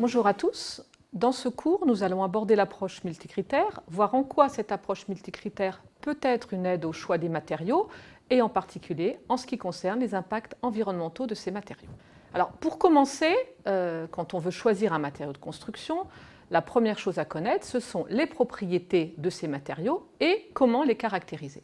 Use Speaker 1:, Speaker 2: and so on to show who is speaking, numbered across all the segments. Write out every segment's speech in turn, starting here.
Speaker 1: Bonjour à tous. Dans ce cours, nous allons aborder l'approche multicritère, voir en quoi cette approche multicritère peut être une aide au choix des matériaux et en particulier en ce qui concerne les impacts environnementaux de ces matériaux. Alors, pour commencer, quand on veut choisir un matériau de construction, la première chose à connaître, ce sont les propriétés de ces matériaux et comment les caractériser.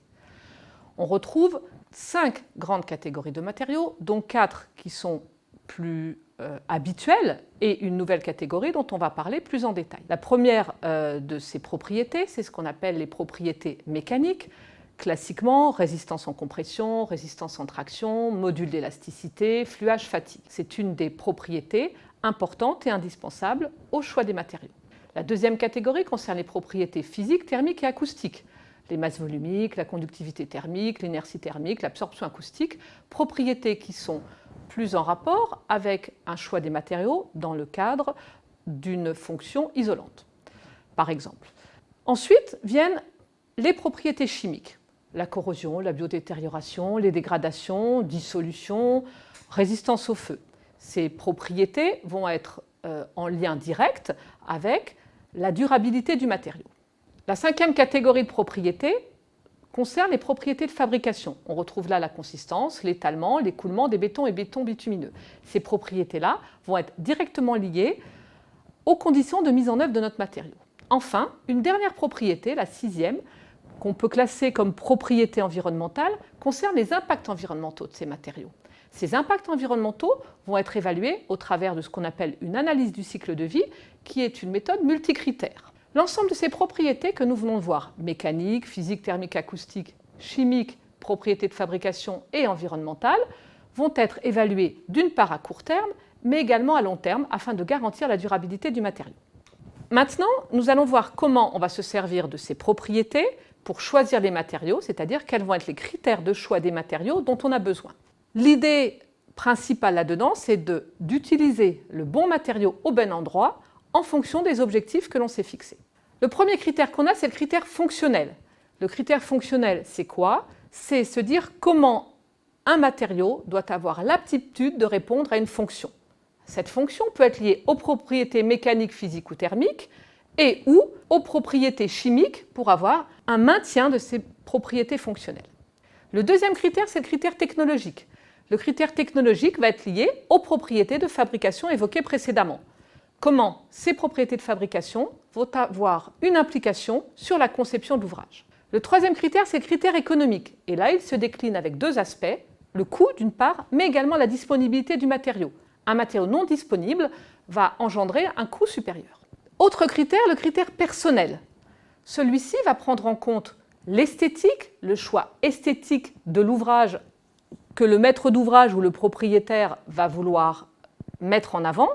Speaker 1: On retrouve 5 grandes catégories de matériaux, dont 4 qui sont plus habituelles et une nouvelle catégorie dont on va parler plus en détail. La première de ces propriétés, c'est ce qu'on appelle les propriétés mécaniques. Classiquement, résistance en compression, résistance en traction, module d'élasticité, fluage, fatigue. C'est une des propriétés importantes et indispensables au choix des matériaux. La deuxième catégorie concerne les propriétés physiques, thermiques et acoustiques. Les masses volumiques, la conductivité thermique, l'inertie thermique, l'absorption acoustique, propriétés qui sont plus en rapport avec un choix des matériaux dans le cadre d'une fonction isolante, par exemple. Ensuite viennent les propriétés chimiques, la corrosion, la biodétérioration, les dégradations, dissolution, résistance au feu. Ces propriétés vont être en lien direct avec la durabilité du matériau. La cinquième catégorie de propriétés concerne les propriétés de fabrication. On retrouve là la consistance, l'étalement, l'écoulement des bétons et bétons bitumineux. Ces propriétés-là vont être directement liées aux conditions de mise en œuvre de notre matériau. Enfin, une dernière propriété, la sixième, qu'on peut classer comme propriété environnementale, concerne les impacts environnementaux de ces matériaux. Ces impacts environnementaux vont être évalués au travers de ce qu'on appelle une analyse du cycle de vie, qui est une méthode multicritère. L'ensemble de ces propriétés que nous venons de voir, mécanique, physique, thermique, acoustique, chimique, propriétés de fabrication et environnementales, vont être évaluées d'une part à court terme, mais également à long terme, afin de garantir la durabilité du matériau. Maintenant, nous allons voir comment on va se servir de ces propriétés pour choisir les matériaux, c'est-à-dire quels vont être les critères de choix des matériaux dont on a besoin. L'idée principale là-dedans, c'est d'utiliser le bon matériau au bon endroit en fonction des objectifs que l'on s'est fixés. Le premier critère qu'on a, c'est le critère fonctionnel. Le critère fonctionnel, c'est quoi? C'est se dire comment un matériau doit avoir l'aptitude de répondre à une fonction. Cette fonction peut être liée aux propriétés mécaniques, physiques ou thermiques et ou aux propriétés chimiques pour avoir un maintien de ces propriétés fonctionnelles. Le deuxième critère, c'est le critère technologique. Le critère technologique va être lié aux propriétés de fabrication évoquées précédemment. Comment ces propriétés de fabrication vont avoir une implication sur la conception de l'ouvrage. Le troisième critère, c'est le critère économique. Et là, il se décline avec deux aspects, le coût d'une part, mais également la disponibilité du matériau. Un matériau non disponible va engendrer un coût supérieur. Autre critère, le critère personnel. Celui-ci va prendre en compte l'esthétique, le choix esthétique de l'ouvrage que le maître d'ouvrage ou le propriétaire va vouloir mettre en avant,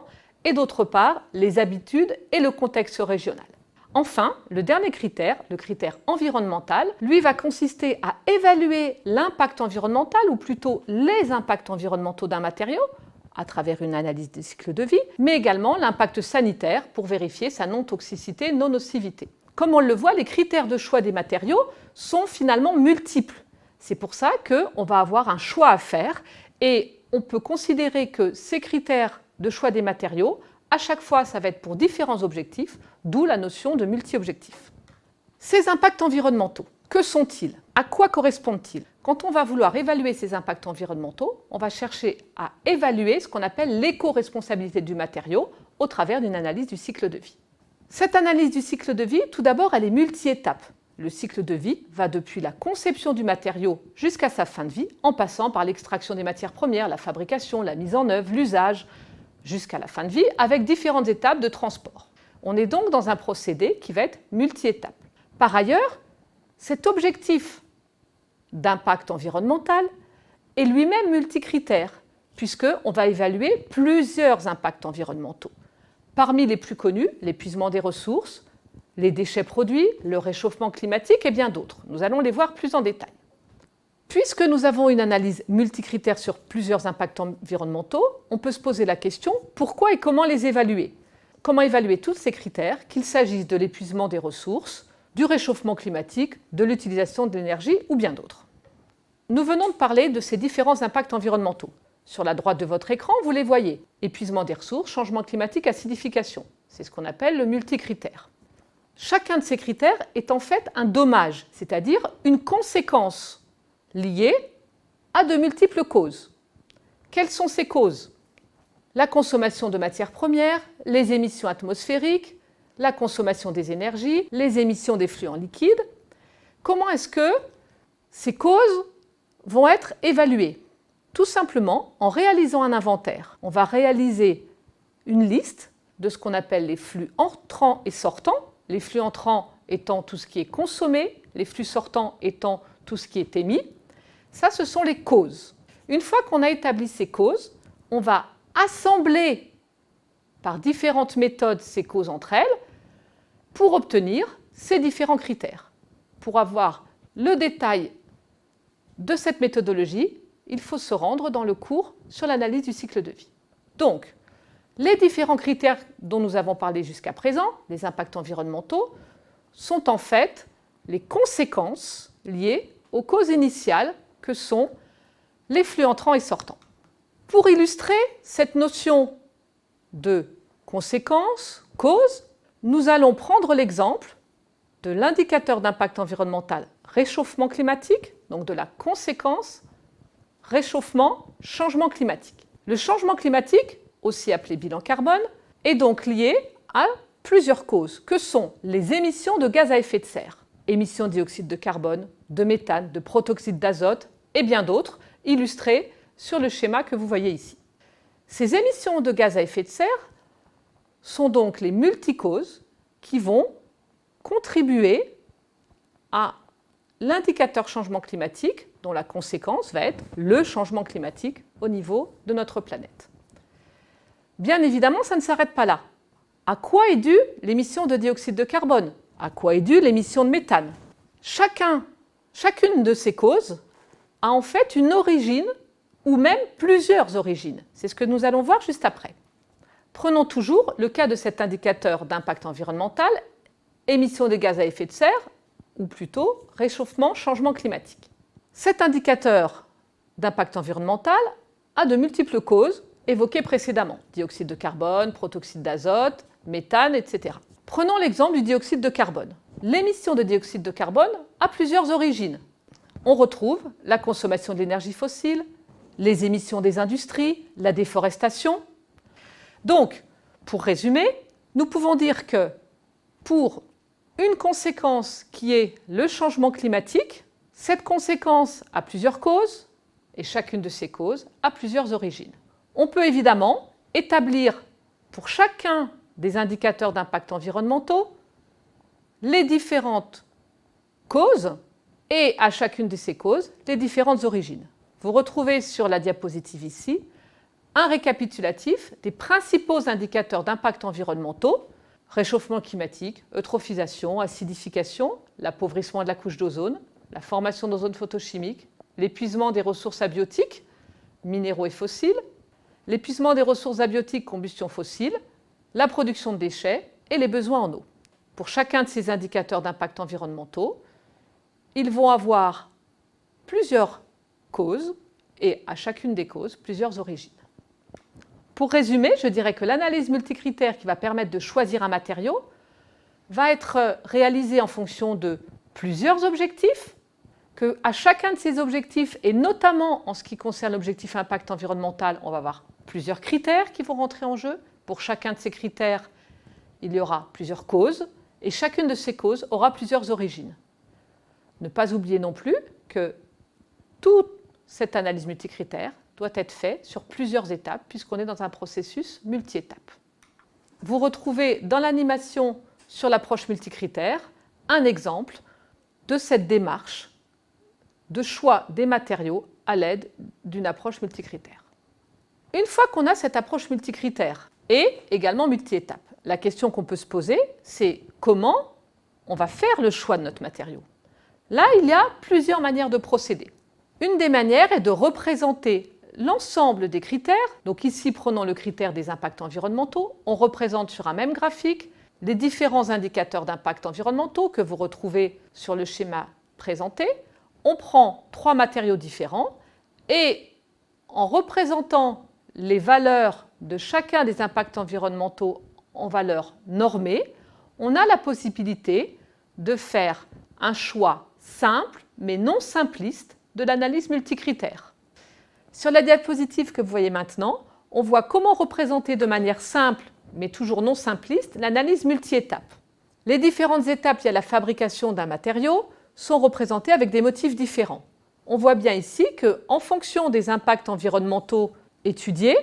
Speaker 1: et d'autre part, les habitudes et le contexte régional. Enfin, le dernier critère, le critère environnemental, lui va consister à évaluer l'impact environnemental, ou plutôt les impacts environnementaux d'un matériau, à travers une analyse des cycles de vie, mais également l'impact sanitaire pour vérifier sa non-toxicité, non-nocivité. Comme on le voit, les critères de choix des matériaux sont finalement multiples. C'est pour ça qu'on va avoir un choix à faire et on peut considérer que ces critères de choix des matériaux, à chaque fois, ça va être pour différents objectifs, d'où la notion de multi-objectifs. Ces impacts environnementaux, que sont-ils? À quoi correspondent-ils? Quand on va vouloir évaluer ces impacts environnementaux, on va chercher à évaluer ce qu'on appelle l'éco-responsabilité du matériau au travers d'une analyse du cycle de vie. Cette analyse du cycle de vie, tout d'abord, elle est multi-étapes. Le cycle de vie va depuis la conception du matériau jusqu'à sa fin de vie, en passant par l'extraction des matières premières, la fabrication, la mise en œuvre, l'usage, jusqu'à la fin de vie, avec différentes étapes de transport. On est donc dans un procédé qui va être multi-étapes. Par ailleurs, cet objectif d'impact environnemental est lui-même multicritère, puisqu'on va évaluer plusieurs impacts environnementaux. Parmi les plus connus, l'épuisement des ressources, les déchets produits, le réchauffement climatique et bien d'autres. Nous allons les voir plus en détail. Puisque nous avons une analyse multicritère sur plusieurs impacts environnementaux, on peut se poser la question pourquoi et comment les évaluer? Comment évaluer tous ces critères, qu'il s'agisse de l'épuisement des ressources, du réchauffement climatique, de l'utilisation de l'énergie ou bien d'autres? Nous venons de parler de ces différents impacts environnementaux. Sur la droite de votre écran, vous les voyez. Épuisement des ressources, changement climatique, acidification. C'est ce qu'on appelle le multicritère. Chacun de ces critères est en fait un dommage, c'est-à-dire une conséquence liée à de multiples causes. Quelles sont ces causes? La consommation de matières premières, les émissions atmosphériques, la consommation des énergies, les émissions des fluides liquides. Comment est-ce que ces causes vont être évaluées? Tout simplement en réalisant un inventaire. On va réaliser une liste de ce qu'on appelle les flux entrants et sortants, les flux entrants étant tout ce qui est consommé, les flux sortants étant tout ce qui est émis. Ça, ce sont les causes. Une fois qu'on a établi ces causes, on va assembler par différentes méthodes ces causes entre elles pour obtenir ces différents critères. Pour avoir le détail de cette méthodologie, il faut se rendre dans le cours sur l'analyse du cycle de vie. Donc, les différents critères dont nous avons parlé jusqu'à présent, les impacts environnementaux, sont en fait les conséquences liées aux causes initiales que sont les flux entrants et sortants. Pour illustrer cette notion de conséquence, cause, nous allons prendre l'exemple de l'indicateur d'impact environnemental réchauffement climatique, donc de la conséquence réchauffement, changement climatique. Le changement climatique, aussi appelé bilan carbone, est donc lié à plusieurs causes, que sont les émissions de gaz à effet de serre, émissions de dioxyde de carbone, de méthane, de protoxyde d'azote et bien d'autres, illustrées sur le schéma que vous voyez ici. Ces émissions de gaz à effet de serre sont donc les multicauses qui vont contribuer à l'indicateur changement climatique, dont la conséquence va être le changement climatique au niveau de notre planète. Bien évidemment, ça ne s'arrête pas là. À quoi est due l'émission de dioxyde de carbone? À quoi est due l'émission de méthane? Chacune de ces causes a en fait une origine ou même plusieurs origines. C'est ce que nous allons voir juste après. Prenons toujours le cas de cet indicateur d'impact environnemental, émissions de gaz à effet de serre, ou plutôt réchauffement, changement climatique. Cet indicateur d'impact environnemental a de multiples causes évoquées précédemment, dioxyde de carbone, protoxyde d'azote, méthane, etc. Prenons l'exemple du dioxyde de carbone. L'émission de dioxyde de carbone a plusieurs origines. On retrouve la consommation de l'énergie fossile, les émissions des industries, la déforestation. Donc, pour résumer, nous pouvons dire que pour une conséquence qui est le changement climatique, cette conséquence a plusieurs causes et chacune de ces causes a plusieurs origines. On peut évidemment établir pour chacun des indicateurs d'impact environnementaux les différentes causes et à chacune de ces causes les différentes origines. Vous retrouvez sur la diapositive ici un récapitulatif des principaux indicateurs d'impact environnementaux: réchauffement climatique, eutrophisation, acidification, l'appauvrissement de la couche d'ozone, la formation d'ozone photochimique, l'épuisement des ressources abiotiques, minéraux et fossiles, l'épuisement des ressources abiotiques, combustion fossile, la production de déchets et les besoins en eau. Pour chacun de ces indicateurs d'impact environnementaux, ils vont avoir plusieurs causes et à chacune des causes, plusieurs origines. Pour résumer, je dirais que l'analyse multicritère qui va permettre de choisir un matériau va être réalisée en fonction de plusieurs objectifs, qu'à chacun de ces objectifs, et notamment en ce qui concerne l'objectif impact environnemental, on va avoir plusieurs critères qui vont rentrer en jeu. Pour chacun de ces critères, il y aura plusieurs causes, et chacune de ces causes aura plusieurs origines. Ne pas oublier non plus que toute cette analyse multicritère doit être faite sur plusieurs étapes, puisqu'on est dans un processus multi-étapes. Vous retrouvez dans l'animation sur l'approche multicritère un exemple de cette démarche de choix des matériaux à l'aide d'une approche multicritère. Une fois qu'on a cette approche multicritère et également multi-étapes, la question qu'on peut se poser, c'est comment on va faire le choix de notre matériau. Là, il y a plusieurs manières de procéder. Une des manières est de représenter l'ensemble des critères. Donc ici, prenons le critère des impacts environnementaux. On représente sur un même graphique les différents indicateurs d'impact environnementaux que vous retrouvez sur le schéma présenté. On prend 3 matériaux différents et en représentant les valeurs de chacun des impacts environnementaux en valeurs normées, on a la possibilité de faire un choix simple, mais non simpliste, de l'analyse multicritère. Sur la diapositive que vous voyez maintenant, on voit comment représenter de manière simple, mais toujours non simpliste, l'analyse multi-étapes. Les différentes étapes liées à la fabrication d'un matériau sont représentées avec des motifs différents. On voit bien ici qu'en fonction des impacts environnementaux étudiés,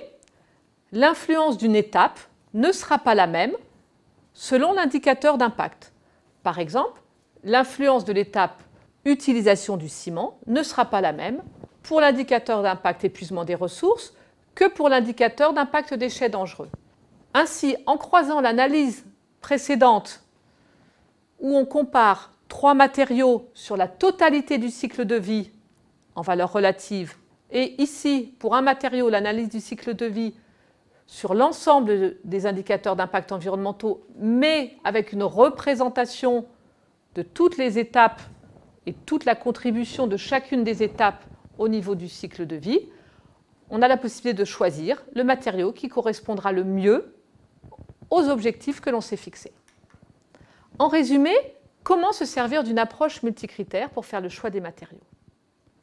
Speaker 1: l'influence d'une étape ne sera pas la même selon l'indicateur d'impact. Par exemple, l'influence de l'étape utilisation du ciment ne sera pas la même pour l'indicateur d'impact épuisement des ressources que pour l'indicateur d'impact déchets dangereux. Ainsi, en croisant l'analyse précédente où on compare 3 matériaux sur la totalité du cycle de vie en valeur relative, et ici, pour un matériau, l'analyse du cycle de vie sur l'ensemble des indicateurs d'impact environnementaux, mais avec une représentation de toutes les étapes et toute la contribution de chacune des étapes au niveau du cycle de vie, on a la possibilité de choisir le matériau qui correspondra le mieux aux objectifs que l'on s'est fixés. En résumé, comment se servir d'une approche multicritère pour faire le choix des matériaux?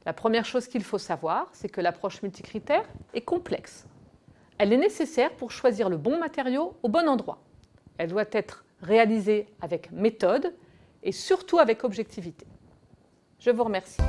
Speaker 1: La première chose qu'il faut savoir, c'est que l'approche multicritère est complexe. Elle est nécessaire pour choisir le bon matériau au bon endroit. Elle doit être réalisée avec méthode et surtout avec objectivité. Je vous remercie.